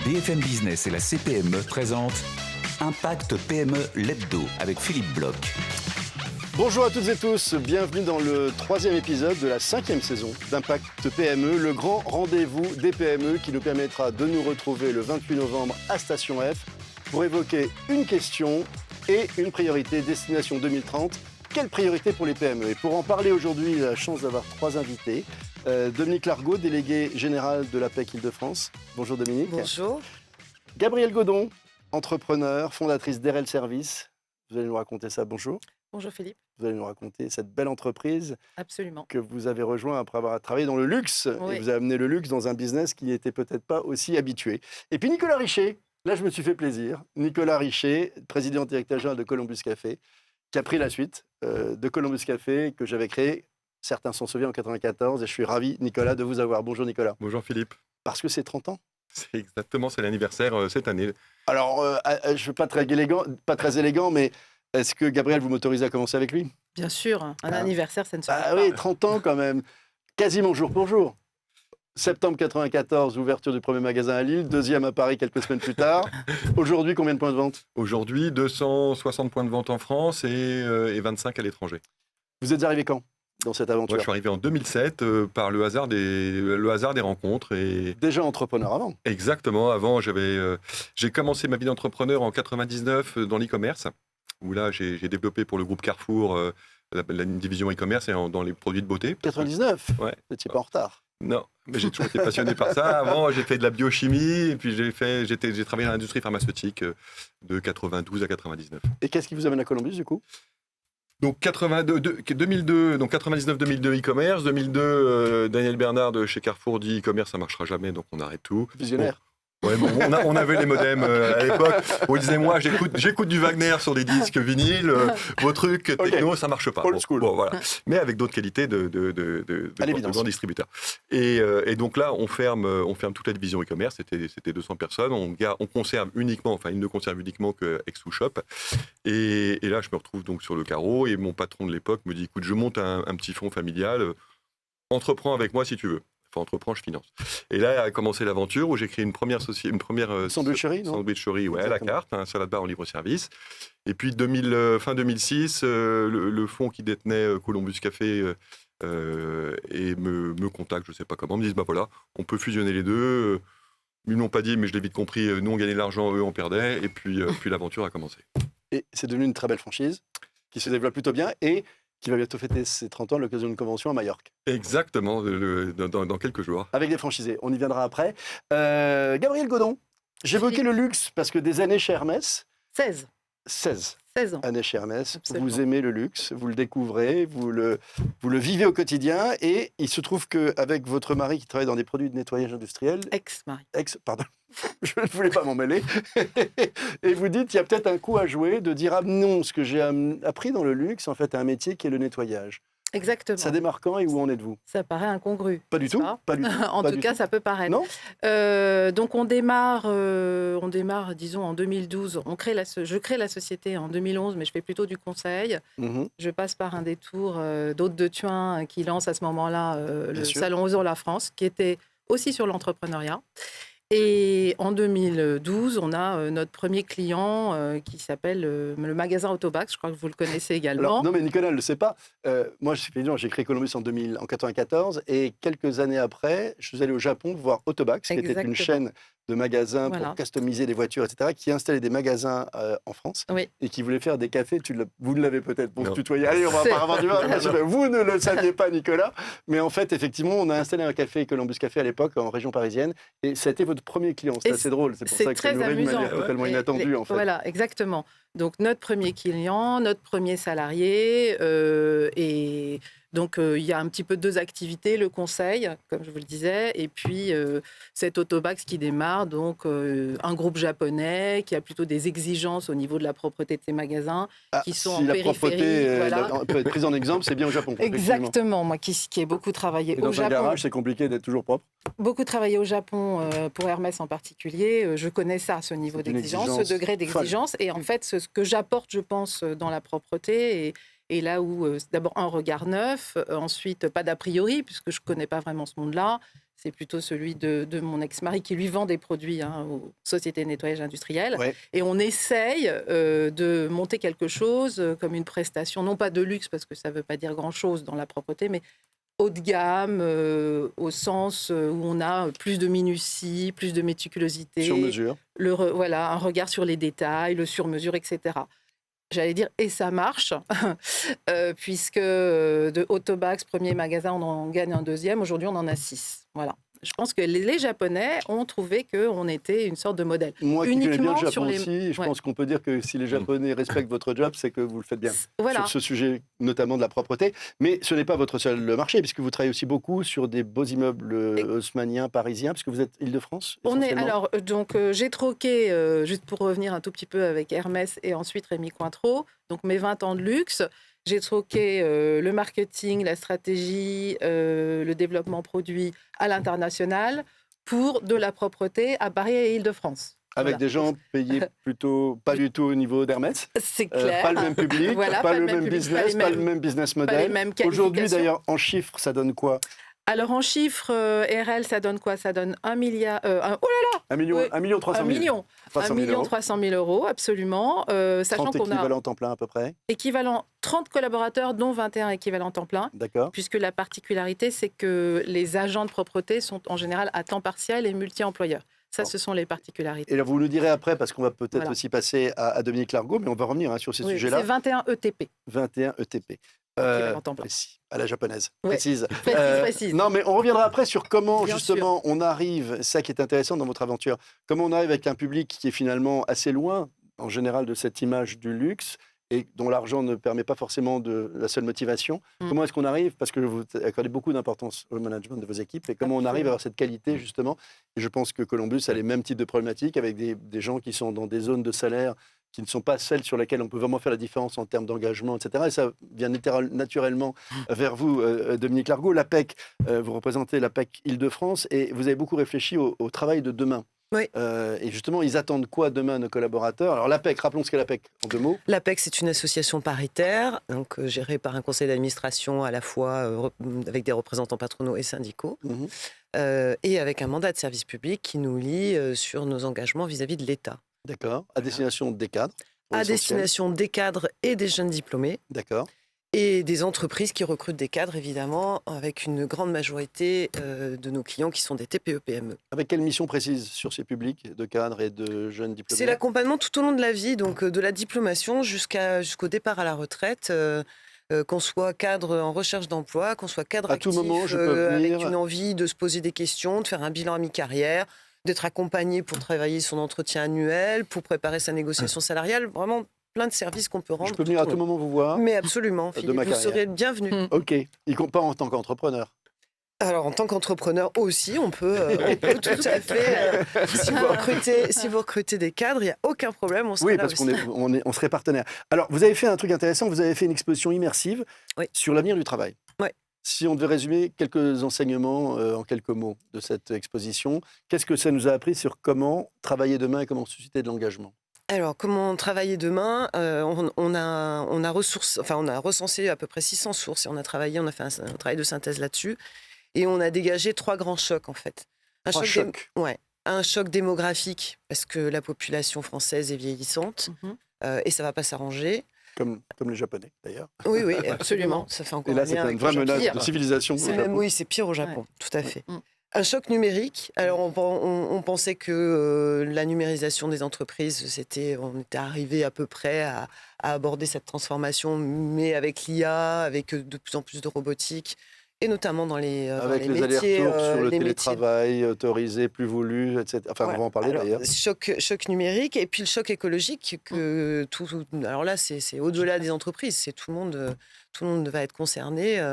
BFM Business et la CPME présentent Impact PME l'Hebdo avec Philippe Bloch. Bonjour à toutes et tous, bienvenue dans le 3e épisode de la 5e saison d'Impact PME, le grand rendez-vous des PME qui nous permettra de nous retrouver le 28 novembre à Station F pour évoquer une question et une priorité destination 2030. Quelle priorité pour les PME? Et pour en parler aujourd'hui, j'ai la chance d'avoir 3 invités. Dominique Largot, délégué général de l'APEC Île-de-France. Bonjour Dominique. Bonjour. Gabrielle Godon, entrepreneur, fondatrice d'RL Service. Vous allez nous raconter ça, bonjour. Bonjour Philippe. Vous allez nous raconter cette belle entreprise Absolument. que vous avez rejoint après avoir travaillé dans le luxe. Oui. Et vous avez amené le luxe dans un business qui n'était peut-être pas aussi habitué. Et puis Nicolas Richet, là je me suis fait plaisir. Nicolas Richet, président directeur général de Columbus Café, qui a pris la suite de Columbus Café que j'avais créé. Certains s'en souviennent en 1994 et je suis ravi, Nicolas, de vous avoir. Bonjour Nicolas. Bonjour Philippe. Parce que c'est 30 ans. C'est l'anniversaire cette année. Alors, je ne suis pas très élégant, mais est-ce que Gabriel, vous m'autorisez à commencer avec lui? Bien sûr, un anniversaire, ça ne se fait pas. Ah oui, 30 ans quand même, quasiment jour pour jour. Septembre 1994, ouverture du premier magasin à Lille, deuxième à Paris quelques semaines plus tard. Aujourd'hui, combien de points de vente? Aujourd'hui, 260 points de vente en France et 25 à l'étranger. Vous êtes arrivé quand dans cette aventure? Moi, je suis arrivé en 2007 par le hasard des rencontres. Et... Déjà entrepreneur avant? Exactement, avant, j'ai commencé ma vie d'entrepreneur en 99 dans l'e-commerce, où là, j'ai développé pour le groupe Carrefour la division e-commerce et dans les produits de beauté. 99? Ouais. Vous n'étiez pas en retard? Non, mais j'ai toujours été passionné par ça. Avant, j'ai fait de la biochimie et puis j'ai travaillé dans l'industrie pharmaceutique de 92 à 99. Et qu'est-ce qui vous amène à Columbus du coup? Donc 2002, donc 99-2002 e-commerce, 2002 Daniel Bernard de chez Carrefour dit e-commerce ça marchera jamais donc on arrête tout. Visionnaire. Bon, ouais, bon, on avait les modems à l'époque. On disait moi j'écoute du Wagner sur des disques vinyles, vos trucs techno ça marche pas. Old school. Bon, voilà. Mais avec d'autres qualités de grands distributeurs. Et donc là on ferme toute la division e-commerce. C'était 200 personnes. On conserve uniquement, enfin il ne conserve uniquement que Exoushop. Et là je me retrouve donc sur le carreau et mon patron de l'époque me dit écoute je monte un petit fonds familial, entreprends avec moi si tu veux. Enfin, entreprends, je finance. Et là a commencé l'aventure où j'ai créé une première sandwicherie, non? Sandwicherie, ouais, à la carte, un salade bar en libre-service. Et puis fin 2006, le fonds qui détenait Columbus Café et me contacte, je ne sais pas comment, me disent bah voilà, on peut fusionner les deux. Ils ne m'ont pas dit, mais je l'ai vite compris. Nous on gagnait de l'argent, eux on perdait. Et puis l'aventure a commencé. Et c'est devenu une très belle franchise qui se développe plutôt bien et qui va bientôt fêter ses 30 ans à l'occasion d'une convention à Majorque. Exactement, dans quelques jours. Avec des franchisés, on y viendra après. Gabrielle Godon, j'évoquais le luxe parce que des années chez Hermès... 16 ans. Années chez Hermès, Absolument. Vous aimez le luxe, vous le découvrez, vous le vivez au quotidien et il se trouve qu'avec votre mari qui travaille dans des produits de nettoyage industriel... Ex-mari. Pardon, je ne voulais pas m'en mêler. Et vous dites, il y a peut-être un coup à jouer de dire, ah non, ce que j'ai appris dans le luxe, en fait, est un métier qui est le nettoyage. Exactement. Ça démarre quand et où en êtes-vous? Ça paraît incongru. Pas du tout. Pas du tout. En tout cas, ça peut paraître. Non. Donc on démarre, disons, en 2012. Je crée la société en 2011, mais je fais plutôt du conseil. Mm-hmm. Je passe par un détour d'Hôte de Thuin qui lance à ce moment-là le sûr. Salon Osons la France, qui était aussi sur l'entrepreneuriat. Et en 2012, on a notre premier client qui s'appelle le magasin Autobax. Je crois que vous le connaissez également. Alors, non, mais Nicolas ne le sait pas. Moi, j'ai créé Columbus en 1994 et quelques années après, je suis allé au Japon voir Autobax, qui était une chaîne de magasins pour customiser les voitures, etc., qui installait des magasins en France et qui voulait faire des cafés. Vous ne l'avez peut-être pour se tutoyer. Allez, on va pas avoir du mal. Vous ne le saviez pas, Nicolas. Mais en fait, effectivement, on a installé un café, Columbus Café, à l'époque, en région parisienne. Et ça a été votre premier client. C'est assez drôle. C'est pour ça que ça nourrit de manière totalement inattendue, en fait. Voilà, exactement. Donc, notre premier client, notre premier salarié et... Donc, il y a un petit peu 2 activités, le conseil, comme je vous le disais, et puis cet Autobax qui démarre, donc un groupe japonais qui a plutôt des exigences au niveau de la propreté de ses magasins, qui sont en périphérie. La propreté peut être prise en exemple, c'est bien au Japon. Exactement, moi qui ai beaucoup travaillé au Japon. Dans un garage, c'est compliqué d'être toujours propre. Beaucoup travaillé au Japon, pour Hermès en particulier. Je connais ça, ce niveau d'exigence, ce degré d'exigence. Et en fait, ce que j'apporte, je pense, dans la propreté, et là où, d'abord, un regard neuf, ensuite, pas d'a priori, puisque je ne connais pas vraiment ce monde-là. C'est plutôt celui de mon ex-mari qui lui vend des produits aux sociétés de nettoyage industriel. Ouais. Et on essaye de monter quelque chose comme une prestation, non pas de luxe, parce que ça ne veut pas dire grand-chose dans la propreté, mais haut de gamme, au sens où on a plus de minutie, plus de méticulosité. Sur mesure. Voilà, un regard sur les détails, le sur-mesure, etc. J'allais dire, et ça marche, puisque de Autobax, premier magasin, on en gagne un deuxième. Aujourd'hui, on en a 6. Voilà. Je pense que les Japonais ont trouvé qu'on était une sorte de modèle. Moi qui connais bien le Japon aussi, je pense qu'on peut dire que si les Japonais respectent votre job, c'est que vous le faites bien. Voilà. Sur ce sujet, notamment de la propreté. Mais ce n'est pas votre seul marché, puisque vous travaillez aussi beaucoup sur des beaux immeubles haussmanniens, parisiens, puisque vous êtes Île-de-France. Alors, j'ai troqué, juste pour revenir un tout petit peu avec Hermès et ensuite Rémy Cointreau, donc mes 20 ans de luxe. J'ai troqué le marketing, la stratégie, le développement produit à l'international pour de la propreté à Paris et Île-de-France. Avec des gens payés plutôt pas du tout au niveau d'Hermès. C'est clair. Pas le même public, pas le même business, pas le même business model. Aujourd'hui, d'ailleurs, en chiffres, ça donne quoi ? Alors en chiffres, RL, ça donne quoi ? Ça donne 1 milliard... oh là là 1 million 300 000. 1 million 300 000 euros, absolument. Sachant 30 équivalents temps plein à peu près. Équivalent 30 collaborateurs, dont 21 équivalents temps plein. D'accord. Puisque la particularité, c'est que les agents de propreté sont en général à temps partiel et multi-employeurs. Ça, ce sont les particularités. Et là, vous nous direz après, parce qu'on va peut-être aussi passer à Dominique Largaud, mais on va revenir sur ces sujets-là. C'est 21 ETP. 21 ETP. Précis, à la japonaise, précise. Précise. Non, mais on reviendra après sur comment, justement, on arrive, ça qui est intéressant dans votre aventure, comment on arrive avec un public qui est finalement assez loin, en général, de cette image du luxe, et dont l'argent ne permet pas forcément de la seule motivation. Comment est-ce qu'on arrive, parce que vous accordez beaucoup d'importance au management de vos équipes, et comment on arrive à avoir cette qualité, justement. Et je pense que Columbus a les mêmes types de problématiques, avec des gens qui sont dans des zones de salaire qui ne sont pas celles sur lesquelles on peut vraiment faire la différence en termes d'engagement, etc. Et ça vient naturellement vers vous, Dominique Largaud. L'APEC, vous représentez l'APEC Île-de-France, et vous avez beaucoup réfléchi au travail de demain. Oui. Et justement, ils attendent quoi demain, nos collaborateurs ? Alors l'APEC, rappelons ce qu'est l'APEC en 2 mots. L'APEC, c'est une association paritaire, donc gérée par un conseil d'administration à la fois avec des représentants patronaux et syndicaux, et avec un mandat de service public qui nous lie sur nos engagements vis-à-vis de l'État. D'accord. À destination des cadres. À destination des cadres et des jeunes diplômés. D'accord. Et des entreprises qui recrutent des cadres, évidemment, avec une grande majorité de nos clients qui sont des TPE-PME. Avec quelle mission précise sur ces publics de cadres et de jeunes diplômés ? C'est l'accompagnement tout au long de la vie, donc de la diplomation jusqu'au départ à la retraite. Qu'on soit cadre en recherche d'emploi, qu'on soit cadre actif, tout moment, je peux venir... avec une envie de se poser des questions, de faire un bilan à mi-carrière, d'être accompagné pour travailler son entretien annuel, pour préparer sa négociation salariale, vraiment plein de services qu'on peut rendre. Je peux venir à tout moment vous voir ? Mais absolument, Philippe, vous serez le bienvenu. Ok, y compris pas en tant qu'entrepreneur ? Alors, en tant qu'entrepreneur aussi, on peut tout à fait... si vous recrutez des cadres, il n'y a aucun problème, on sera là parce qu'on serait partenaire. Alors, vous avez fait un truc intéressant, vous avez fait une exposition immersive sur l'avenir du travail. Oui. Si on devait résumer quelques enseignements en quelques mots de cette exposition, qu'est-ce que ça nous a appris sur comment travailler demain et comment susciter de l'engagement ? Alors, comment travailler demain ? On a recensé à peu près 600 sources et on a fait un travail de synthèse là-dessus. Et on a dégagé 3 grands chocs, en fait. Un choc démographique, parce que la population française est vieillissante, et ça ne va pas s'arranger. Comme les Japonais, d'ailleurs. Oui, absolument. Ça fait encore et là, c'est une vraie menace de civilisation. Oui, c'est pire au Japon, tout à fait. Un choc numérique. Alors, on pensait que la numérisation des entreprises, on était arrivé à peu près à aborder cette transformation, mais avec l'IA, avec de plus en plus de robotique, et notamment dans les métiers... Avec les allers-retours sur le télétravail autorisé, plus voulu, etc. Enfin, on va en parler d'ailleurs. Choc numérique, et puis le choc écologique. Alors là, c'est au-delà des entreprises, c'est tout le monde va être concerné.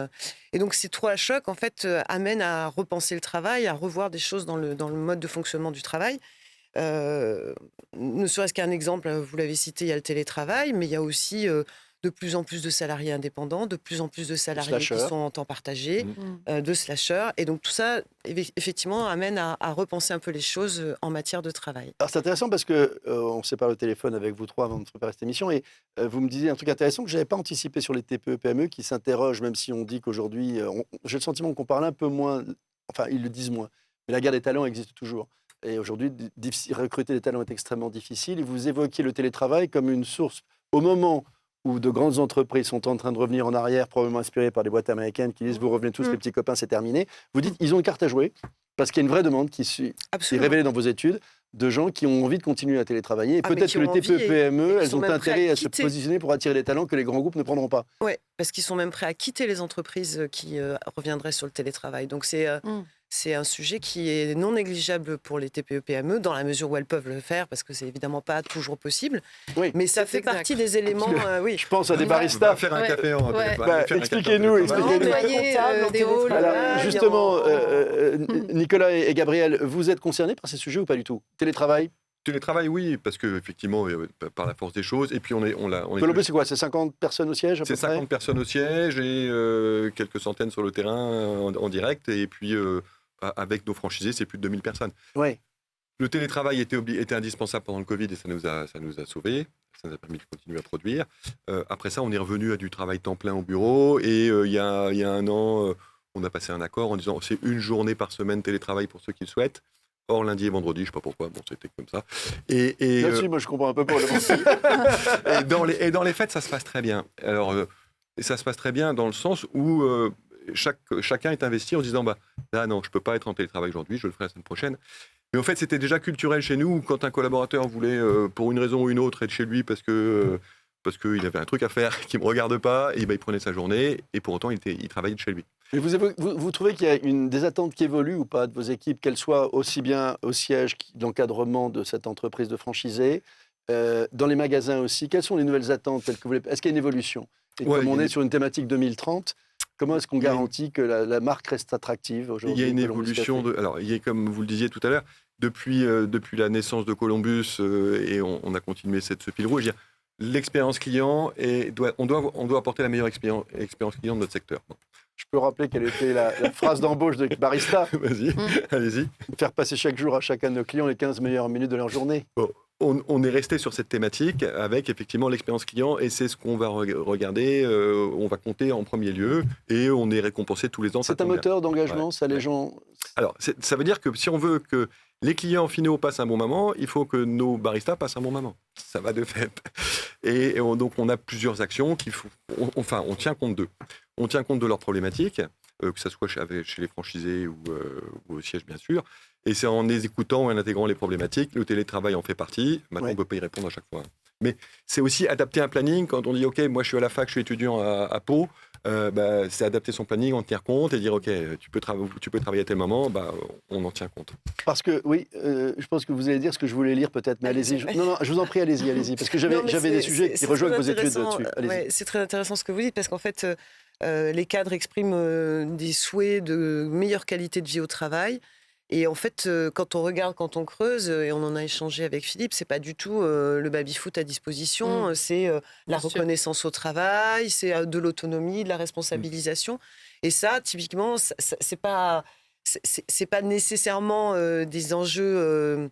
Et donc ces 3 chocs, en fait, amènent à repenser le travail, à revoir des choses dans le mode de fonctionnement du travail. Ne serait-ce qu'un exemple, vous l'avez cité, il y a le télétravail, mais il y a aussi... de plus en plus de salariés indépendants, de plus en plus de salariés qui sont en temps partagé, de slasheurs. Et donc tout ça, effectivement, amène à repenser un peu les choses en matière de travail. Alors c'est intéressant parce qu'on s'est parlé au téléphone avec vous 3 avant de préparer cette émission, et vous me disiez un truc intéressant que je n'avais pas anticipé sur les TPE-PME qui s'interrogent, même si on dit qu'aujourd'hui, j'ai le sentiment qu'on parle un peu moins enfin, ils le disent moins. Mais la guerre des talents existe toujours. Et aujourd'hui, recruter des talents est extrêmement difficile. Et vous évoquiez le télétravail comme une source, au moment où de grandes entreprises sont en train de revenir en arrière, probablement inspirées par des boîtes américaines qui disent « vous revenez tous, les petits copains, c'est terminé ». Vous dites ils ont une carte à jouer, parce qu'il y a une vraie demande qui est révélée dans vos études, de gens qui ont envie de continuer à télétravailler. Et peut-être que les TPE-PME, elles ont intérêt à se positionner pour attirer des talents que les grands groupes ne prendront pas. Oui, parce qu'ils sont même prêts à quitter les entreprises qui reviendraient sur le télétravail. Donc c'est un sujet qui est non négligeable pour les TPE-PME, dans la mesure où elles peuvent le faire, parce que c'est évidemment pas toujours possible. Oui, mais ça fait partie des éléments... oui. Je pense à des baristas. Faire un café expliquez-nous. Justement, Nicolas et Gabriel, vous êtes concernés par ces sujets ou pas du tout? Télétravail? Télétravail, oui, parce qu'effectivement, par la force des choses, et puis on est Colombie, c'est quoi? C'est 50 personnes au siège à peu près? C'est 50 personnes au siège et quelques centaines sur le terrain en direct, et puis avec nos franchisés, c'est plus de 2000 personnes. Ouais. Le télétravail était indispensable pendant le Covid et ça nous a sauvés, ça nous a permis de continuer à produire. Après ça, on est revenu à du travail temps plein au bureau, et il y a un an, on a passé un accord en disant c'est une journée par semaine télétravail pour ceux qui le souhaitent. Or, lundi et vendredi, je ne sais pas pourquoi, bon, c'était comme ça. Là-dessus, moi, je comprends un peu pour le moment. Et dans les faits, ça se passe très bien. Alors, ça se passe très bien dans le sens où chacun est investi en se disant, non, je ne peux pas être en télétravail aujourd'hui, je le ferai la semaine prochaine. Mais en fait, c'était déjà culturel chez nous, quand un collaborateur voulait, pour une raison ou une autre, être chez lui parce qu'il avait un truc à faire qui ne me regarde pas, et il prenait sa journée, et pour autant, il travaillait de chez lui. Mais vous trouvez qu'il y a des attentes qui évoluent ou pas de vos équipes, qu'elles soient aussi bien au siège d'encadrement de cette entreprise de franchisés, dans les magasins aussi? Quelles sont les nouvelles attentes telles que est-ce qu'il y a une évolution? Et comme on est sur une thématique 2030, comment est-ce qu'on garantit que la marque reste attractive aujourd'hui? Il y a une évolution. Alors, il y a, comme vous le disiez tout à l'heure, depuis la naissance de Columbus, et on a continué ce fil rouge, l'expérience client, on doit apporter la meilleure expérience client de notre secteur. Bon. Je peux rappeler quelle était la phrase d'embauche de Barista. Vas-y, allez-y. Faire passer chaque jour à chacun de nos clients les 15 meilleures minutes de leur journée. Bon, on est resté sur cette thématique avec effectivement l'expérience client, et c'est ce qu'on va regarder, on va compter en premier lieu, et on est récompensé tous les ans. C'est un moteur d'engagement, ça, les gens... Alors, ça veut dire que si on veut que les clients finaux passent un bon moment, il faut que nos baristas passent un bon moment. Ça va de fait. Et donc, on a plusieurs actions on tient compte d'eux. On tient compte de leurs problématiques, que ce soit chez les franchisés ou au siège, bien sûr. Et c'est en les écoutant et en intégrant les problématiques. Le télétravail en fait partie. Maintenant, on ne peut pas y répondre à chaque fois. Mais c'est aussi adapter un planning. Quand on dit « OK, moi, je suis à la fac, je suis étudiant à Pau », c'est adapter son planning, en tenir compte et dire « OK, tu peux travailler à tel moment », on en tient compte. Parce que, oui, je pense que vous allez dire ce que je voulais lire peut-être, mais allez-y. Non, je vous en prie, allez-y, parce que j'avais des sujets qui rejoignent vos études là-dessus. Ouais, c'est très intéressant ce que vous dites, parce qu'en fait, les cadres expriment des souhaits de meilleure qualité de vie au travail. Et en fait, quand on regarde, quand on creuse, et on en a échangé avec Philippe, c'est pas du tout le baby-foot à disposition, c'est la reconnaissance au travail, c'est de l'autonomie, de la responsabilisation. Et ça, typiquement, c'est pas nécessairement des enjeux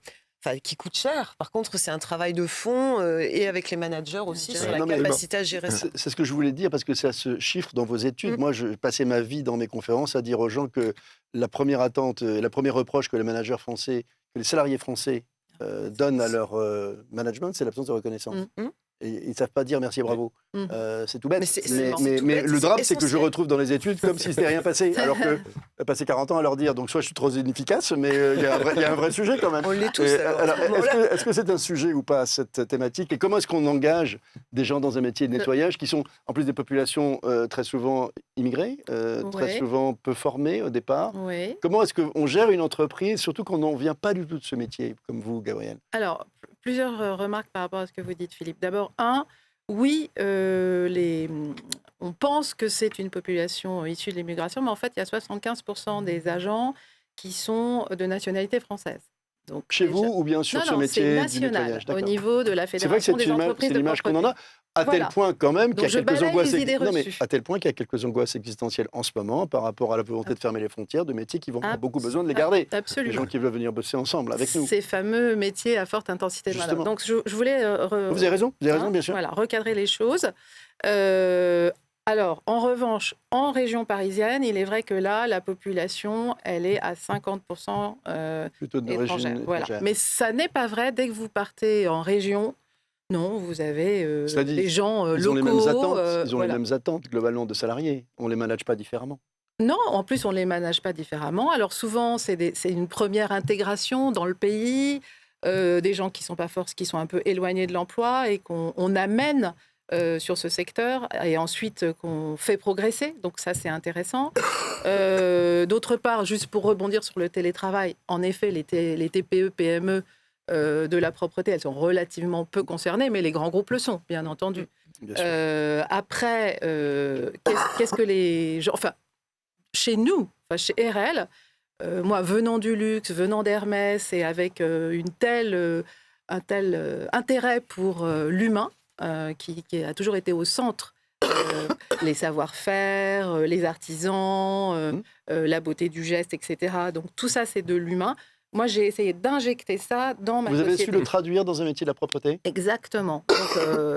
qui coûtent cher. Par contre, c'est un travail de fond, et avec les managers aussi, sur la capacité à gérer ça. C'est ce que je voulais dire, parce que ça se chiffre dans vos études. Moi, je passais ma vie dans mes conférences à dire aux gens que la première attente, la première reproche que les managers français, que les salariés français donnent à leur management, c'est l'absence de reconnaissance. Et ils ne savent pas dire merci et bravo. C'est tout bête. Mais le drame, c'est que je retrouve dans les études comme si c'était rien passé. Alors que passer 40 ans à leur dire, donc soit je suis trop inefficace, mais il y a un vrai sujet quand même. On l'est tous. Alors, est-ce que c'est un sujet ou pas, cette thématique? Et comment est-ce qu'on engage des gens dans un métier de nettoyage qui sont en plus des populations très souvent immigrées, très souvent peu formées au départ? Comment est-ce qu'on gère une entreprise, surtout quand on ne vient pas du tout de ce métier, comme vous, Gabriel? Alors, plusieurs remarques par rapport à ce que vous dites, Philippe. D'abord, oui, on pense que c'est une population issue de l'immigration, mais en fait, il y a 75% des agents qui sont de nationalité française. Donc, chez vous ou bien sur ce métier du nettoyage? Au niveau de la Fédération des entreprises de propreté. C'est l'image qu'on en a. À tel point quand même qu'il y a quelques angoisses. À tel point qu'il y a quelques angoisses existentielles en ce moment par rapport à la volonté de fermer les frontières de métiers qui vont avoir beaucoup besoin de les garder. Absolument. Les gens qui veulent venir bosser ensemble avec nous. Ces fameux métiers à forte intensité de main. Donc je voulais. Vous avez raison, bien sûr. Voilà, recadrer les choses. Alors, en revanche, en région parisienne, il est vrai que là, la population, elle est à 50% plutôt étrangère. Voilà. Mais ça n'est pas vrai. Dès que vous partez en région, non, vous avez des gens locaux. Ils ont les mêmes attentes, globalement, de salariés. On ne les manage pas différemment. Non, en plus, on ne les manage pas différemment. Alors souvent, c'est une première intégration dans le pays, des gens qui sont pas forts, qui sont un peu éloignés de l'emploi et qu'on amène sur ce secteur et ensuite qu'on fait progresser. Donc ça, c'est intéressant. D'autre part, juste pour rebondir sur le télétravail, en effet, les TPE, PME de la propreté, elles sont relativement peu concernées, mais les grands groupes le sont, bien entendu. Bien sûr. Après, qu'est-ce que les gens... Enfin, chez nous, chez RL, moi, venant du luxe, venant d'Hermès et avec un tel intérêt pour l'humain, qui a toujours été au centre, les savoir-faire, les artisans, la beauté du geste, etc. Donc tout ça, c'est de l'humain. Moi, j'ai essayé d'injecter ça dans ma société. Vous avez su le traduire dans un métier de la propreté ? Exactement.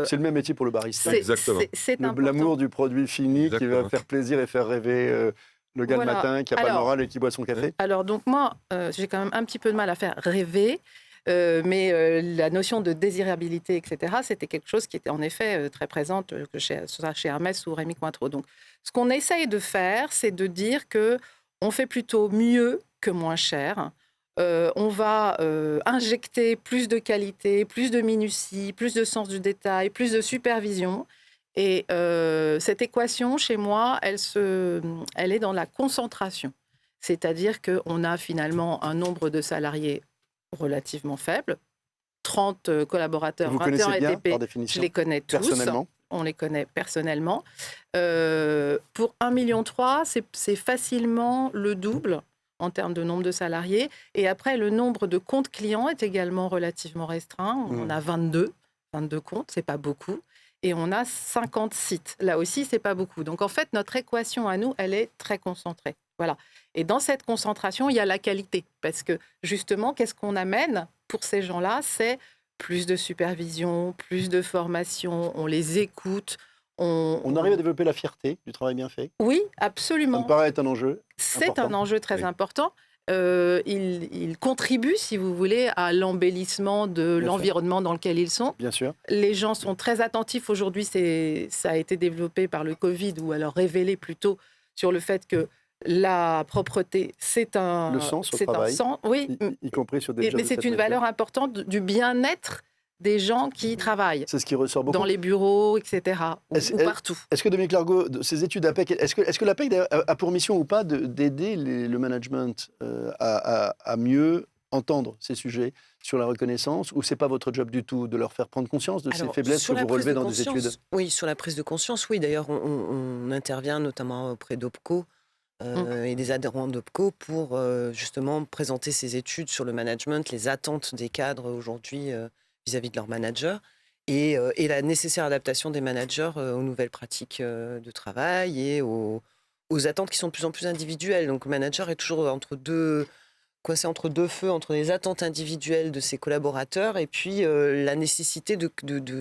C'est le même métier pour le barista. Exactement. C'est important. L'amour du produit fini qui va faire plaisir et faire rêver le gars le matin qui n'a pas le moral et qui boit son café. Alors, donc moi, j'ai quand même un petit peu de mal à faire rêver. Mais la notion de désirabilité, etc., c'était quelque chose qui était en effet très présente chez Hermès ou Rémy Cointreau. Donc, ce qu'on essaye de faire, c'est de dire qu'on fait plutôt mieux que moins cher. On va injecter plus de qualité, plus de minutie, plus de sens du détail, plus de supervision. Et cette équation, chez moi, elle est dans la concentration. C'est-à-dire qu'on a finalement un nombre de salariés relativement faible, 30 collaborateurs, vous 21 bien, ETP, par définition, je les connais tous. Personnellement. On les connaît personnellement. Pour 1,3 million, c'est facilement le double en termes de nombre de salariés. Et après, le nombre de comptes clients est également relativement restreint. On a 22 comptes, c'est pas beaucoup. Et on a 50 sites. Là aussi, c'est pas beaucoup. Donc, en fait, notre équation à nous, elle est très concentrée. Voilà. Et dans cette concentration, il y a la qualité. Parce que, justement, qu'est-ce qu'on amène pour ces gens-là ? C'est plus de supervision, plus de formation, on les écoute. On arrive à développer la fierté du travail bien fait ? Oui, absolument. Ça me paraît être un enjeu C'est un enjeu très important. Ils contribuent, si vous voulez, à l'embellissement de l'environnement dans lequel ils sont. Bien sûr. Les gens sont très attentifs. Aujourd'hui, ça a été développé par le Covid, ou alors révélé plutôt sur le fait que la propreté, c'est un... Le sens au travail, oui, y compris sur des jobs. Mais c'est une valeur importante du bien-être des gens qui travaillent. C'est ce qui ressort beaucoup. Dans les bureaux, etc. Ou partout. Est-ce que, Dominique Largot, ces études APEC, est-ce que l'APEC a pour mission ou pas d'aider le management à mieux entendre ces sujets sur la reconnaissance, ou c'est pas votre job du tout de leur faire prendre conscience de ces faiblesses que vous relevez dans des études ? Oui, sur la prise de conscience, oui. D'ailleurs, on intervient notamment auprès d'OPCO et des adhérents d'OPCO pour justement présenter ces études sur le management, les attentes des cadres aujourd'hui vis-à-vis de leurs managers et la nécessaire adaptation des managers aux nouvelles pratiques de travail et aux attentes qui sont de plus en plus individuelles. Donc le manager est toujours coincé entre deux feux, entre les attentes individuelles de ses collaborateurs et puis la nécessité de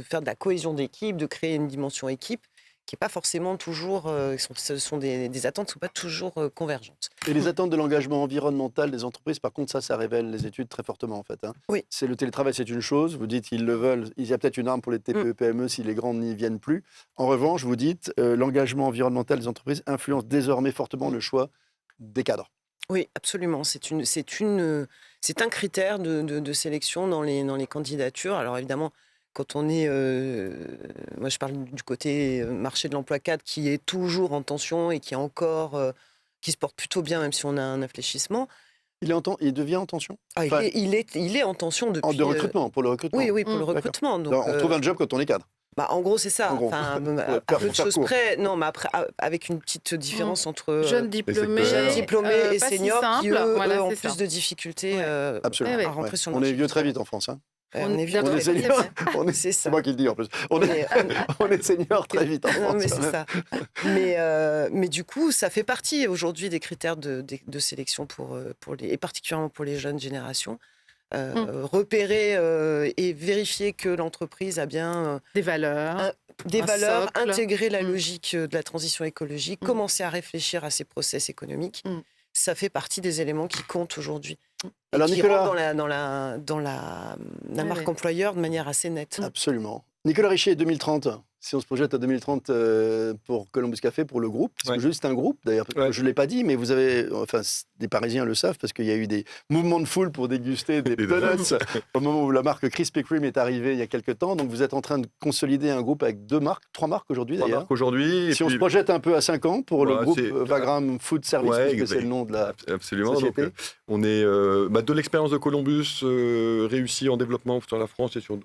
faire de la cohésion d'équipe, de créer une dimension équipe qui n'est pas forcément toujours... ce sont des attentes qui ne sont pas toujours convergentes. Et les attentes de l'engagement environnemental des entreprises, par contre, ça révèle les études très fortement, en fait. Hein. Oui. Le télétravail, c'est une chose. Vous dites qu'ils le veulent. Il y a peut-être une arme pour les TPE, PME si les grandes n'y viennent plus. En revanche, vous dites l'engagement environnemental des entreprises influence désormais fortement le choix des cadres. Oui, absolument. C'est un critère de sélection dans les candidatures. Alors évidemment, quand on est... moi, je parle du côté marché de l'emploi cadre qui est toujours en tension et qui se porte plutôt bien, même si on a un infléchissement. Il devient en tension ? Il est en tension depuis... De recrutement, pour le recrutement. Oui, pour le recrutement. Donc, on trouve un job quand on est cadre. En gros, c'est ça. À peu de choses près. Non, mais après, avec une petite différence entre jeunes diplômés et seniors si qui, eux, ont plus ça. De difficultés Absolument. à rentrer sur le marché. On est vieux très vite en France. Hein. On est vieux très vite. C'est moi qui le dis en plus. On est seniors très vite en France. Non, mais c'est ça. Mais du coup, ça fait partie aujourd'hui des critères de sélection et particulièrement pour les jeunes générations. repérer et vérifier que l'entreprise a bien des valeurs, intégrer la logique de la transition écologique, commencer à réfléchir à ses process économiques. Ça fait partie des éléments qui comptent aujourd'hui. Alors, qui Nicolas, rentrent dans la marque employeur de manière assez nette. Absolument. Nicolas Richer, 2030. Si on se projette à 2030 pour Columbus Café, pour le groupe, parce que juste un groupe, d'ailleurs, je ne l'ai pas dit, mais vous avez, enfin, des Parisiens le savent, parce qu'il y a eu des mouvements de foule pour déguster des donuts au moment où la marque Krispy Kreme est arrivée il y a quelques temps. Donc vous êtes en train de consolider un groupe avec 3 marques aujourd'hui d'ailleurs. 3 marques aujourd'hui. Si on se projette un peu à 5 ans pour le groupe Wagram Food Service, puisque c'est le nom de la société. Donc, on est de l'expérience de Columbus réussie en développement sur la France et sur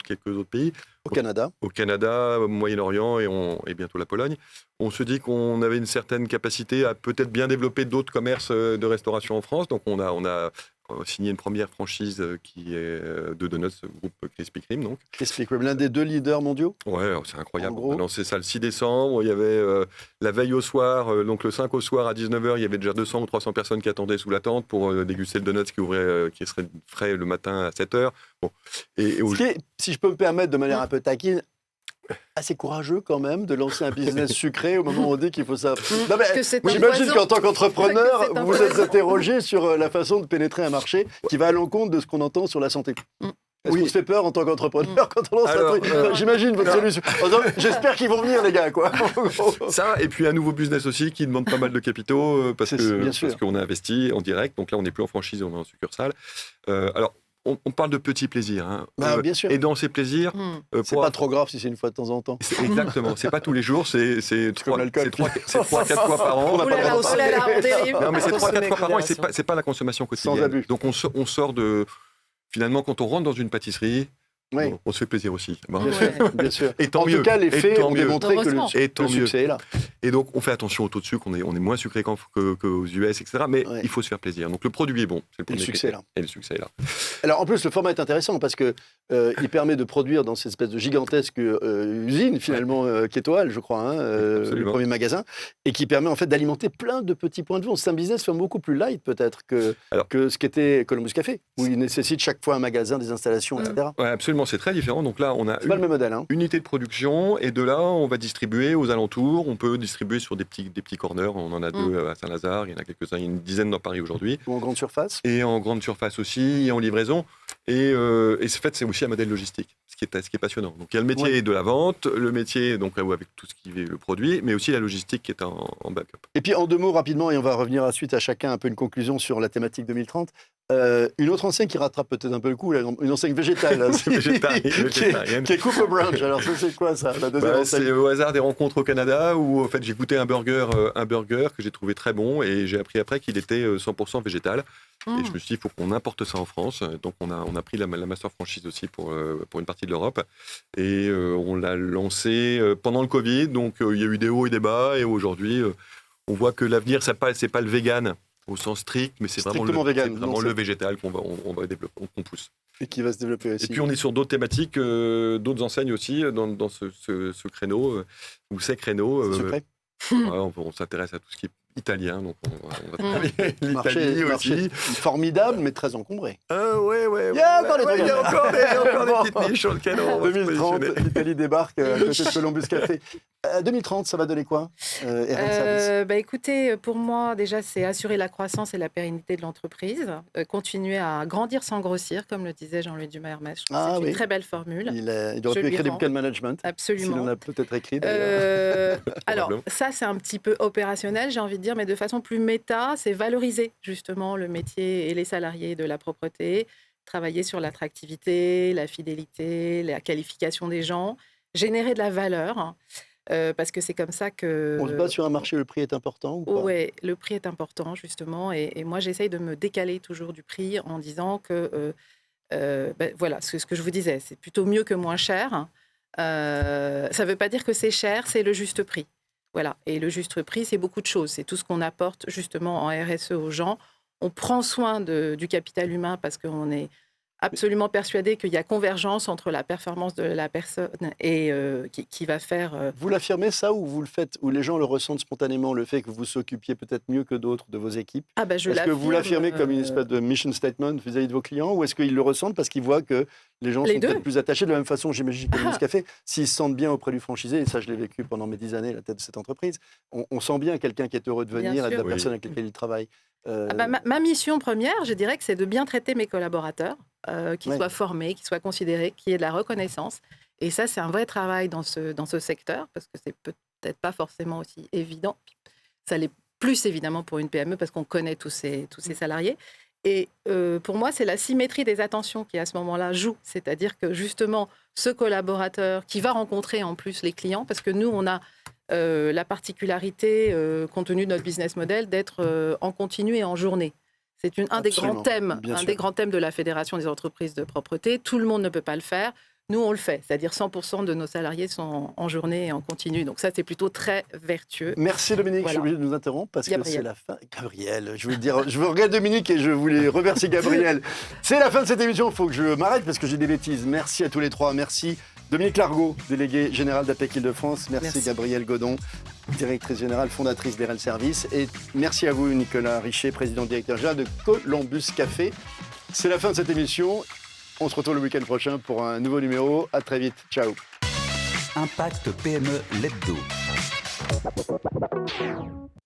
quelques autres pays. Au Canada, au Moyen-Orient et bientôt la Pologne. On se dit qu'on avait une certaine capacité à peut-être bien développer d'autres commerces de restauration en France. Donc on a signé une première franchise qui est de donuts, groupe Krispy Kreme. Donc. Krispy Kreme, l'un des 2 leaders mondiaux. Ouais, c'est incroyable. On a lancé ça le 6 décembre. Il y avait la veille au soir, donc le 5 au soir à 19h, il y avait déjà 200 ou 300 personnes qui attendaient sous la tente pour déguster le donut qui serait frais le matin à 7h. Bon. Si je peux me permettre de manière un peu taquine, assez courageux quand même de lancer un business sucré au moment où on dit qu'il faut ça. Non, mais j'imagine qu'en tant qu'entrepreneur, vous vous êtes interrogé sur la façon de pénétrer un marché qui va à l'encontre de ce qu'on entend sur la santé. Est-ce qu'on se fait peur en tant qu'entrepreneur quand on lance un truc J'imagine votre solution. J'espère qu'ils vont venir, les gars, quoi. Ça, et puis un nouveau business aussi qui demande pas mal de capitaux parce qu'on a investi en direct. Donc là, on n'est plus en franchise, on est en succursale. Alors, on parle de petits plaisirs. Hein. Bien sûr. Et dans ces plaisirs... c'est pas trop grave si c'est une fois de temps en temps. Exactement. C'est pas tous les jours. C'est 3-4 fois par an. Non, mais c'est 3-4 fois par an et c'est pas la consommation quotidienne. Sans abus. Donc on sort de... Finalement, quand on rentre dans une pâtisserie... On se fait plaisir aussi. Bien sûr. Et tant en mieux. tout cas, les faits ont démontré que le succès est là. Et donc, on fait attention au taux de sucre. On est moins sucré qu'aux US, etc. Mais il faut se faire plaisir. Donc, le produit est bon. Et le succès est là. Et le succès est là. Alors, en plus, le format est intéressant parce que il permet de produire dans cette espèce de gigantesque usine, finalement, Kétoal, je crois, le premier magasin, et qui permet en fait d'alimenter plein de petits points de vente. C'est un business beaucoup plus light, peut-être, que ce qu'était Columbus Café, où il nécessite chaque fois un magasin, des installations, etc. Oui, absolument. C'est très différent. Donc là, on a pas le même modèle, unité de production et de là, on va distribuer aux alentours. On peut distribuer sur des petits corners. On en a 2 à Saint-Lazare. Il y en a quelques-uns. Il y a une dizaine dans Paris aujourd'hui. Ou en grande surface. Et en grande surface aussi, et en livraison. Et en fait, c'est aussi un modèle logistique, ce qui est passionnant. Donc il y a le métier de la vente, le métier donc avec tout ce qui est le produit, mais aussi la logistique qui est en backup. Et puis en 2 mots rapidement, et on va revenir ensuite à chacun un peu une conclusion sur la thématique 2030. Une autre enseigne qui rattrape peut-être un peu le coup, une enseigne végétale, qui est Cooper Branch. Alors ça, c'est quoi ça, la deuxième enseigne? C'est au hasard des rencontres au Canada où en fait j'ai goûté un burger que j'ai trouvé très bon et j'ai appris après qu'il était 100% végétal. Et je me suis dit, il faut qu'on importe ça en France. Donc, on a pris la master franchise aussi pour une partie de l'Europe. Et on l'a lancé pendant le Covid. Donc, il y a eu des hauts et des bas. Et aujourd'hui, on voit que l'avenir, c'est pas le vegan au sens strict, mais c'est vraiment le végétal qu'on va développer, qu'on pousse. Et qui va se développer aussi. Et puis, on est sur d'autres thématiques, d'autres enseignes aussi, dans ce créneau, ou ces créneaux. On s'intéresse à tout ce qui est italien, donc on va travailler l'Italie aussi. Formidable, mais très encombré. Il y a encore des petites niches sur le canon. 2030, l'Italie débarque à côté de Columbus Café. 2030, ça va donner quoi, écoutez, pour moi, déjà, c'est assurer la croissance et la pérennité de l'entreprise, continuer à grandir sans grossir, comme le disait Jean-Louis Dumas-Hermès. C'est une très belle formule. Il aurait pu écrire des bouquins de management. Absolument. S'il en a peut-être écrit. Alors, ça, c'est un petit peu opérationnel, j'ai envie de dire, mais de façon plus méta, c'est valoriser justement le métier et les salariés de la propreté, travailler sur l'attractivité, la fidélité, la qualification des gens, générer de la valeur. Parce que c'est comme ça que... On se bat sur un marché, le prix est important ou pas? Oui, le prix est important, justement. Et moi, j'essaye de me décaler toujours du prix en disant que, voilà, ce que je vous disais, c'est plutôt mieux que moins cher. Ça ne veut pas dire que c'est cher, c'est le juste prix. Voilà. Et le juste prix, c'est beaucoup de choses. C'est tout ce qu'on apporte, justement, en RSE aux gens. On prend soin du capital humain parce qu'on est absolument persuadée qu'il y a convergence entre la performance de la personne et qui va faire... Vous l'affirmez ça ou vous le faites, ou les gens le ressentent spontanément, le fait que vous s'occupiez peut-être mieux que d'autres de vos équipes? Est-ce que vous l'affirmez comme une espèce de mission statement vis-à-vis de vos clients, ou est-ce qu'ils le ressentent parce qu'ils voient que les gens sont peut-être plus attachés? De la même façon, j'imagine que le Nescafé, s'ils se sentent bien auprès du franchisé, et ça je l'ai vécu pendant mes 10 années à la tête de cette entreprise, on sent bien quelqu'un qui est heureux de venir et de la personne avec laquelle il travaille. Ma mission première, je dirais que c'est de bien traiter mes collaborateurs, qu'ils soient formés, qu'ils soient considérés, qu'il y ait de la reconnaissance. Et ça, c'est un vrai travail dans ce secteur, parce que c'est peut-être pas forcément aussi évident. Ça l'est plus évidemment pour une PME, parce qu'on connaît tous ces salariés. Et pour moi, c'est la symétrie des attentions qui, à ce moment-là, joue. C'est-à-dire que justement, ce collaborateur qui va rencontrer en plus les clients, parce que nous, on a la particularité, compte tenu de notre business model, d'être en continu et en journée. C'est un des grands thèmes de la Fédération des entreprises de propreté. Tout le monde ne peut pas le faire. Nous, on le fait. C'est-à-dire 100% de nos salariés sont en journée et en continu. Donc ça, c'est plutôt très vertueux. Merci Dominique. Voilà. Je suis obligé de nous interrompre parce que c'est la fin. Gabriel, je veux regarder Dominique et je voulais remercier Gabriel. C'est la fin de cette émission. Il faut que je m'arrête parce que j'ai des bêtises. Merci à tous les trois. Merci Dominique Largot, déléguée générale d'APEC Île-de-France. Merci Gabrielle Godon, directrice générale, fondatrice d'RL Service. Et merci à vous, Nicolas Richer, président directeur général de Columbus Café. C'est la fin de cette émission. On se retrouve le week-end prochain pour un nouveau numéro. À très vite. Ciao. Impact PME l'hebdo.